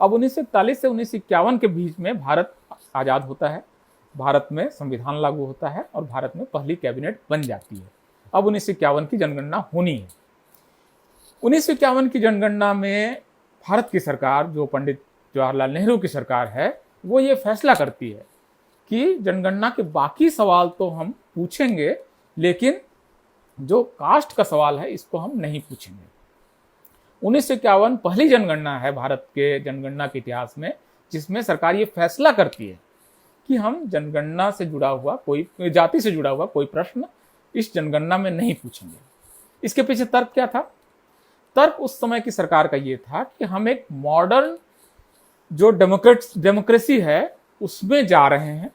अब 1941 से 1951 के बीच में भारत आज़ाद होता है, भारत में संविधान लागू होता है और भारत में पहली कैबिनेट बन जाती है। अब 1951 की जनगणना होनी है। 1951 की जनगणना में भारत की सरकार, जो पंडित जवाहरलाल नेहरू की सरकार है, वो ये फैसला करती है कि जनगणना के बाकी सवाल तो हम पूछेंगे, लेकिन जो कास्ट का सवाल है इसको हम नहीं पूछेंगे। 1951 पहली जनगणना है भारत के जनगणना के इतिहास में जिसमें सरकार ये फैसला करती है कि हम जनगणना से जुड़ा हुआ कोई, जाति से जुड़ा हुआ कोई प्रश्न इस जनगणना में नहीं पूछेंगे। इसके पीछे तर्क क्या था? तर्क उस समय की सरकार का ये था कि हम एक मॉडर्न जो डेमोक्रेसी है उसमें जा रहे हैं,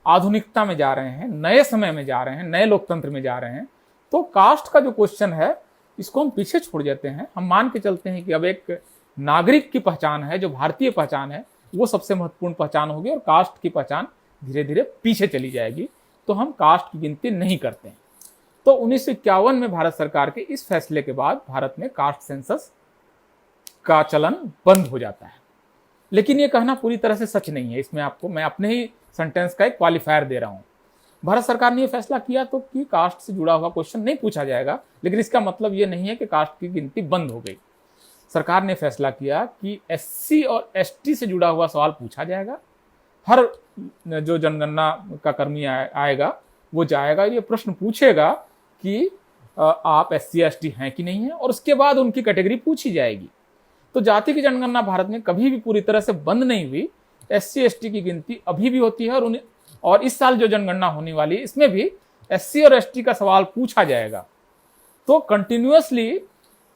आधुनिकता में जा रहे हैं, नए समय में जा रहे हैं, नए लोकतंत्र में जा रहे हैं। तो कास्ट का जो क्वेश्चन है इसको हम पीछे छोड़ देते हैं। हम मान के चलते हैं कि अब एक नागरिक की पहचान है, जो भारतीय पहचान है, वो सबसे महत्वपूर्ण पहचान होगी और कास्ट की पहचान धीरे धीरे पीछे चली जाएगी। तो हम कास्ट की गिनती नहीं करते हैं। तो 1951 में भारत सरकार के इस फैसले के बाद भारत में कास्ट सेंसस का चलन बंद हो जाता है। लेकिन ये कहना पूरी तरह से सच नहीं है। इसमें आपको मैं अपने ही सेंटेंस का एक क्वालिफायर दे रहा हूं। भारत सरकार ने यह फैसला किया तो कि कास्ट से जुड़ा हुआ क्वेश्चन नहीं पूछा जाएगा, लेकिन इसका मतलब ये नहीं है कि कास्ट की गिनती बंद हो गई। सरकार ने फैसला किया कि एससी और एसटी से जुड़ा हुआ सवाल पूछा जाएगा। हर जो जनगणना का कर्मी आएगा वो जाएगा, ये प्रश्न पूछेगा कि आप एससी एसटी हैं कि नहीं है, और उसके बाद उनकी कैटेगरी पूछी जाएगी। तो जाति की जनगणना भारत में कभी भी पूरी तरह से बंद नहीं हुई। एससी एसटी की गिनती अभी भी होती है और इस साल जो जनगणना होने वाली है इसमें भी एससी और एसटी का सवाल पूछा जाएगा। तो कंटिन्यूअसली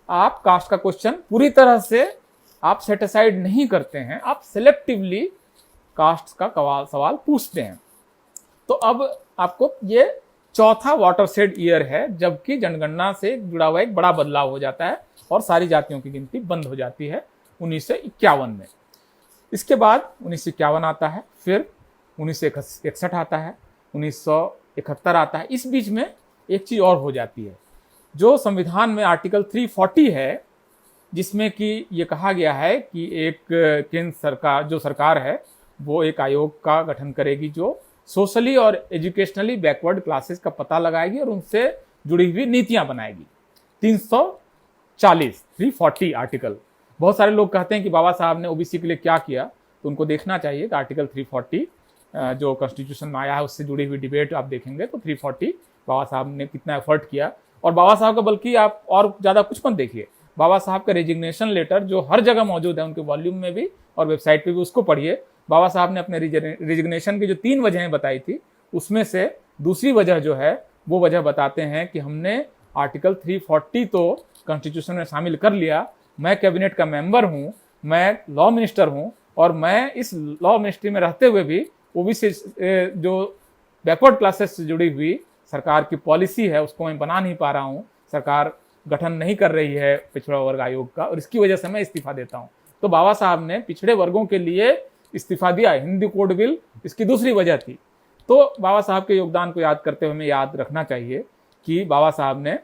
आप कास्ट का क्वेश्चन पूरी तरह से आप सेटिसाइड नहीं करते हैं, आप सिलेक्टिवली कास्ट का सवाल पूछते हैं। तो अब आपको ये चौथा वाटरशेड ईयर है जबकि जनगणना से जुड़ा हुआ एक बड़ा बदलाव हो जाता है और सारी जातियों की गिनती बंद हो जाती है 1951 में। इसके बाद 1951 आता है, फिर 1961 आता है, 1971 आता है। इस बीच में एक चीज और हो जाती है, जो संविधान में आर्टिकल 340 है, जिसमें कि ये कहा गया है कि एक केंद्र सरकार, जो सरकार है, वो एक आयोग का गठन करेगी जो सोशली और एजुकेशनली बैकवर्ड क्लासेस का पता लगाएगी और उनसे जुड़ी हुई नीतियां बनाएगी। 340 आर्टिकल। बहुत सारे लोग कहते हैं कि बाबा साहब ने ओबीसी के लिए क्या किया, तो उनको देखना चाहिए कि आर्टिकल 340 जो कॉन्स्टिट्यूशन में आया है उससे जुड़ी हुई डिबेट आप देखेंगे तो 340 बाबा साहब ने कितना एफर्ट किया। और बाबा साहब का बल्कि आप और ज़्यादा कुछ मत देखिए, बाबा साहब का रेजिग्नेशन लेटर जो हर जगह मौजूद है, उनके वॉल्यूम में भी और वेबसाइट पे भी, उसको पढ़िए। बाबा साहब ने अपने रेजिग्नेशन की जो 3 वजहें बताई थी उसमें से दूसरी वजह जो है वो वजह बताते हैं कि हमने आर्टिकल 340 तो कॉन्स्टिट्यूशन में शामिल कर लिया, मैं कैबिनेट का मेंबर हूँ, मैं लॉ मिनिस्टर हूँ और मैं इस लॉ मिनिस्ट्री में रहते हुए भी ओबीसी जो बैकवर्ड क्लासेस से जुड़ी हुई सरकार की पॉलिसी है उसको मैं बना नहीं पा रहा हूँ, सरकार गठन नहीं कर रही है पिछड़ा वर्ग आयोग का, और इसकी वजह से मैं इस्तीफा देता हूँ। तो बाबा साहब ने पिछड़े वर्गों के लिए इस्तीफा दिया। हिंदी कोड बिल इसकी दूसरी वजह थी। तो बाबा साहब के योगदान को याद करते हुए हमें याद रखना चाहिए कि बाबा साहब ने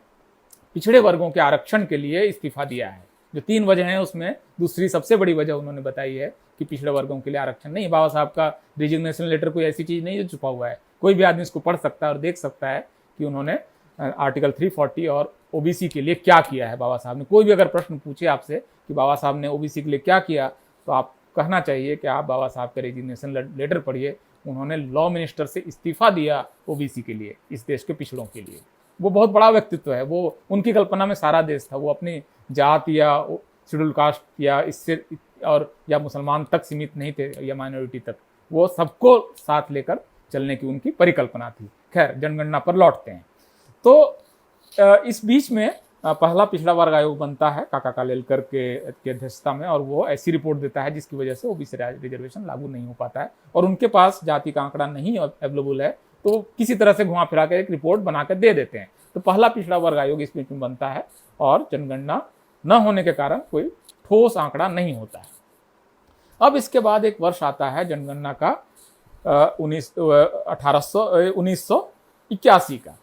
पिछड़े वर्गों के आरक्षण के लिए इस्तीफा दिया है। जो 3 वजह हैं उसमें दूसरी सबसे बड़ी वजह उन्होंने बताई है कि पिछड़े वर्गों के लिए आरक्षण नहीं। बाबा साहब का रेजिग्नेशन लेटर कोई ऐसी चीज नहीं जो छुपा हुआ है, कोई भी आदमी इसको पढ़ सकता है और देख सकता है कि उन्होंने आर्टिकल 340 और ओबीसी के लिए क्या किया है बाबा साहब ने। कोई भी अगर प्रश्न पूछे आपसे कि बाबा साहब ने ओबीसी के लिए क्या किया, तो आप कहना चाहिए कि आप बाबा साहब का रेजिग्नेशन लेटर पढ़िए। उन्होंने लॉ मिनिस्टर से इस्तीफा दिया ओबीसी के लिए, इस देश के पिछड़ों के लिए। वो बहुत बड़ा व्यक्तित्व है, वो उनकी कल्पना में सारा देश था। वो अपनी जात या शेड्यूल कास्ट या इससे और या मुसलमान तक सीमित नहीं थे या माइनॉरिटी तक, वो सबको साथ लेकर चलने की उनकी परिकल्पना थी। खैर, जनगणना पर लौटते हैं। तो इस बीच में पहला पिछड़ा वर्ग आयोग बनता है काका कालेलकर के अध्यक्षता में, और वो ऐसी रिपोर्ट देता है जिसकी वजह से ओबीसी रिजर्वेशन लागू नहीं हो पाता है और उनके पास जाति का आंकड़ा नहीं अवेलेबल है, तो किसी तरह से घुमा फिरा कर एक रिपोर्ट बनाकर दे देते हैं। तो पहला पिछड़ा वर्ग आयोग इस बीच में बनता है और जनगणना न होने के कारण कोई ठोस आंकड़ा नहीं होता है। अब इसके बाद एक वर्ष आता है जनगणना का 1981 का।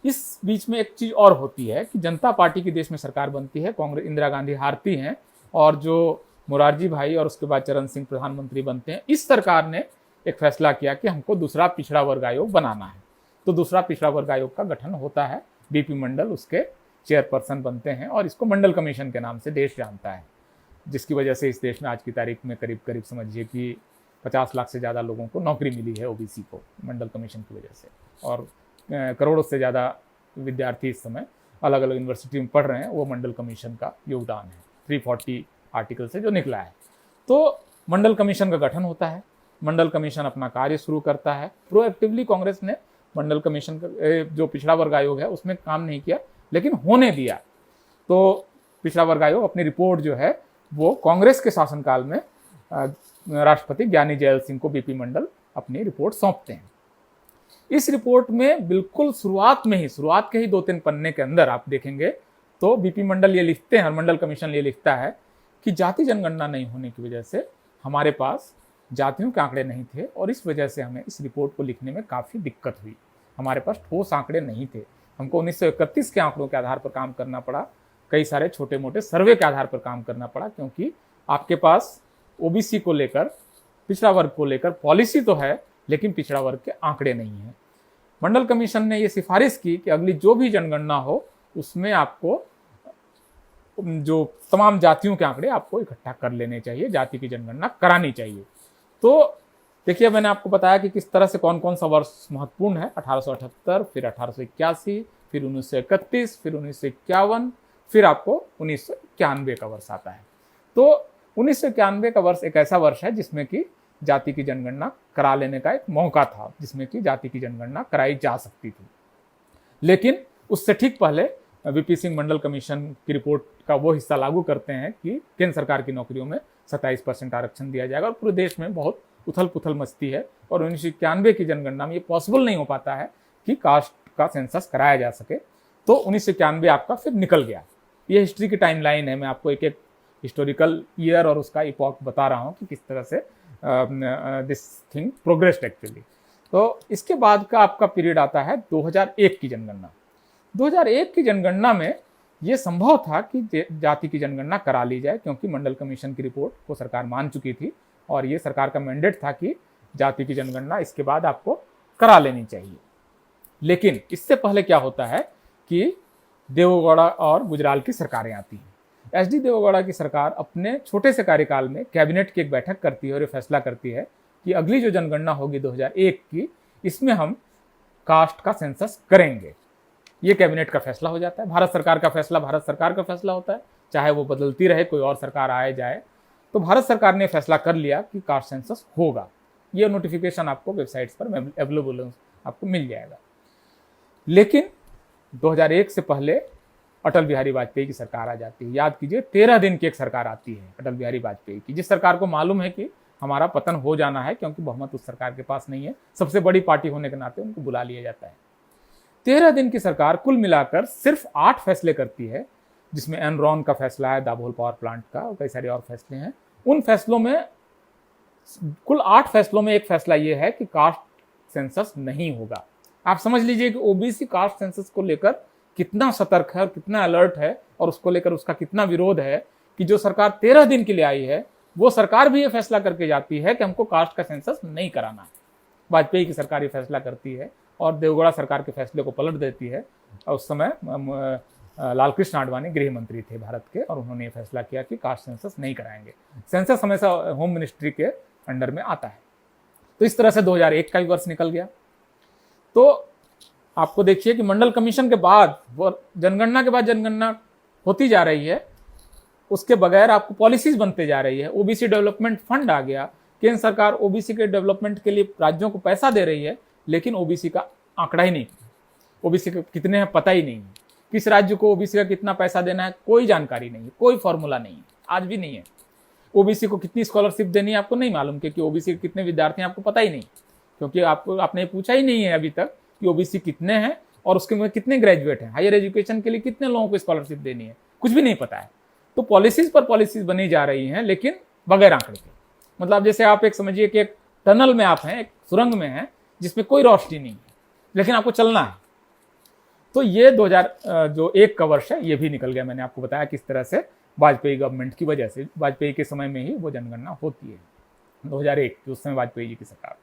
इस बीच में एक चीज और होती है कि जनता पार्टी की देश में सरकार बनती है, कांग्रेस, इंदिरा गांधी हारती हैं और जो मुरारजी भाई और उसके बाद चरण सिंह प्रधानमंत्री बनते हैं। इस सरकार ने एक फैसला किया कि हमको दूसरा पिछड़ा वर्ग आयोग बनाना है, तो दूसरा पिछड़ा वर्ग आयोग का गठन होता है। बीपी मंडल उसके चेयरपर्सन बनते हैं और इसको मंडल कमीशन के नाम से देश जानता है, जिसकी वजह से इस देश में आज की तारीख में करीब करीब समझिए कि 50 लाख से ज़्यादा लोगों को नौकरी मिली है ओबीसी को मंडल कमीशन की वजह से, और करोड़ों से ज़्यादा विद्यार्थी इस समय अलग अलग यूनिवर्सिटी में पढ़ रहे हैं। वो मंडल कमीशन का योगदान है, 340 आर्टिकल से जो निकला है। तो मंडल कमीशन का गठन होता है, मंडल कमीशन अपना कार्य शुरू करता है। प्रोएक्टिवली कांग्रेस ने मंडल कमीशन का जो पिछड़ा वर्ग आयोग है उसमें काम नहीं किया, लेकिन होने दिया। तो पिछड़ा वर्ग आयोग अपनी रिपोर्ट जो है वो कांग्रेस के शासनकाल में राष्ट्रपति ज्ञानी जैल सिंह को बीपी मंडल अपनी रिपोर्ट सौंपते हैं। इस रिपोर्ट में बिल्कुल शुरुआत के ही 2-3 पन्ने के अंदर आप देखेंगे तो बीपी मंडल ये लिखते हैं और मंडल कमीशन ये लिखता है कि जाति जनगणना नहीं होने की वजह से हमारे पास जातियों के आंकड़े नहीं थे और इस वजह से हमें इस रिपोर्ट को लिखने में काफ़ी दिक्कत हुई। हमारे पास ठोस आंकड़े नहीं थे, हमको 1931 के आंकड़ों के आधार पर काम करना पड़ा, कई सारे छोटे मोटे सर्वे के आधार पर काम करना पड़ा, क्योंकि आपके पास ओबीसी को लेकर, पिछड़ा वर्ग को लेकर पॉलिसी तो है लेकिन पिछड़ा वर्ग के आंकड़े नहीं हैं। मंडल कमीशन ने ये सिफारिश की कि अगली जो भी जनगणना हो उसमें आपको जो तमाम जातियों के आंकड़े आपको इकट्ठा कर लेने चाहिए, जाति की जनगणना करानी चाहिए। तो देखिए, मैंने आपको बताया कि किस तरह से कौन कौन सा वर्ष महत्वपूर्ण है। 1878, फिर 1881, फिर 1931, फिर 1951, फिर आपको 1991 का वर्ष आता है। तो 1991 का वर्ष एक ऐसा वर्ष है जिसमें कि जाति की जनगणना करा लेने का एक मौका था, जिसमें कि जाति की जनगणना कराई जा सकती थी। लेकिन उससे ठीक पहले वीपी सिंह मंडल कमीशन की रिपोर्ट का वो हिस्सा लागू करते हैं कि केंद्र सरकार की नौकरियों में 27% आरक्षण दिया जाएगा, और पूरे देश में बहुत उथल पुथल मचती है। और 1991 की जनगणना में ये पॉसिबल नहीं हो पाता है कि कास्ट का सेंसस कराया जा सके। तो 1991 आपका फिर निकल गया। ये हिस्ट्री की टाइमलाइन है, मैं आपको एक एक हिस्टोरिकल ईयर और उसका इपॉक बता रहा हूँ कि किस तरह से दिस थिंग प्रोग्रेस्ड एक्चुअली। तो इसके बाद का आपका पीरियड आता है 2001 की जनगणना। 2001 की जनगणना में ये संभव था कि जाति की जनगणना करा ली जाए, क्योंकि मंडल कमीशन की रिपोर्ट को सरकार मान चुकी थी और ये सरकार का मैंडेट था कि जाति की जनगणना इसके बाद आपको करा लेनी चाहिए। लेकिन इससे पहले क्या होता है कि देवेगौड़ा और गुजराल की सरकारें आती हैं। एचडी देवेगौड़ा की सरकार अपने छोटे से कार्यकाल में कैबिनेट की एक बैठक करती है और ये फैसला करती है कि अगली जो जनगणना होगी 2001 की, इसमें हम कास्ट का सेंसस करेंगे। ये कैबिनेट का फैसला हो जाता है। भारत सरकार का फैसला भारत सरकार का फैसला होता है, चाहे वो बदलती रहे, कोई और सरकार आए जाए। तो भारत सरकार ने फैसला कर लिया कि कास्ट सेंसस होगा। ये नोटिफिकेशन आपको वेबसाइट्स पर अवेलेबल आपको मिल जाएगा। लेकिन 2001 से पहले अटल बिहारी वाजपेयी की सरकार आ जाती है। याद कीजिए, 13 दिन की एक सरकार आती है अटल बिहारी वाजपेयी की, जिस सरकार को मालूम है कि हमारा पतन हो जाना है, क्योंकि बहुमत उस सरकार के पास नहीं है। सबसे बड़ी पार्टी होने के नाते उनको बुला लिया जाता है। 13 दिन की सरकार कुल मिलाकर सिर्फ 8 फैसले करती है, जिसमें एनरॉन का फैसला है, दाभोल पावर प्लांट का, और कई सारे और फैसले हैं। उन फैसलों में, कुल 8 फैसलों में एक फैसला ये है कि कास्ट सेंसस नहीं होगा। आप समझ लीजिए कि ओबीसी कास्ट सेंसस को लेकर कितना सतर्क है और कितना अलर्ट है, और उसको लेकर उसका कितना विरोध है कि जो सरकार 13 दिन के लिए आई है वो सरकार भी ये फैसला करके जाती है कि हमको कास्ट का सेंसस नहीं कराना है। वाजपेयी की सरकार ये फैसला करती है और देवेगौड़ा सरकार के फैसले को पलट देती है। और उस समय लालकृष्ण आडवाणी गृह मंत्री थे भारत के, और उन्होंने ये फैसला किया कि कास्ट सेंसस नहीं कराएंगे। सेंसस हमेशा होम मिनिस्ट्री के अंडर में आता है। तो इस तरह से 2001 का भी वर्ष निकल गया। तो आपको देखिए कि मंडल कमीशन के बाद, जनगणना के बाद जनगणना होती जा रही है, उसके बगैर आपको पॉलिसीज बनते जा रही है। ओबीसी डेवलपमेंट फंड आ गया, केंद्र सरकार ओबीसी के डेवलपमेंट के लिए राज्यों को पैसा दे रही है, लेकिन ओबीसी का आंकड़ा ही नहीं, ओबीसी के कितने हैं पता ही नहीं है। किस राज्य को ओबीसी का कितना पैसा देना है कोई जानकारी नहीं है, कोई फॉर्मूला नहीं है, आज भी नहीं है। ओबीसी को कितनी स्कॉलरशिप देनी है आपको नहीं मालूम, क्योंकि ओबीसी के कितने विद्यार्थी हैं आपको पता ही नहीं, क्योंकि आपने पूछा ही नहीं है अभी तक कि ओबीसी कितने हैं और उसके में कितने ग्रेजुएट हैं, हायर एजुकेशन के लिए कितने लोगों को स्कॉलरशिप देनी है, कुछ भी नहीं पता है। तो पॉलिसीज पर पॉलिसीज बनी जा रही हैं, लेकिन बगैर आंकड़े के। मतलब जैसे आप एक समझिए कि एक टनल में आप हैं, एक सुरंग में हैं जिसमें कोई रोशनी नहीं है, लेकिन आपको चलना है। तो ये 2001 का वर्ष है, ये भी निकल गया। मैंने आपको बताया किस तरह से वाजपेयी गवर्नमेंट की वजह से, वाजपेयी के समय में ही वो जनगणना होती है, 2001 की, उस समय वाजपेयी जी की सरकार।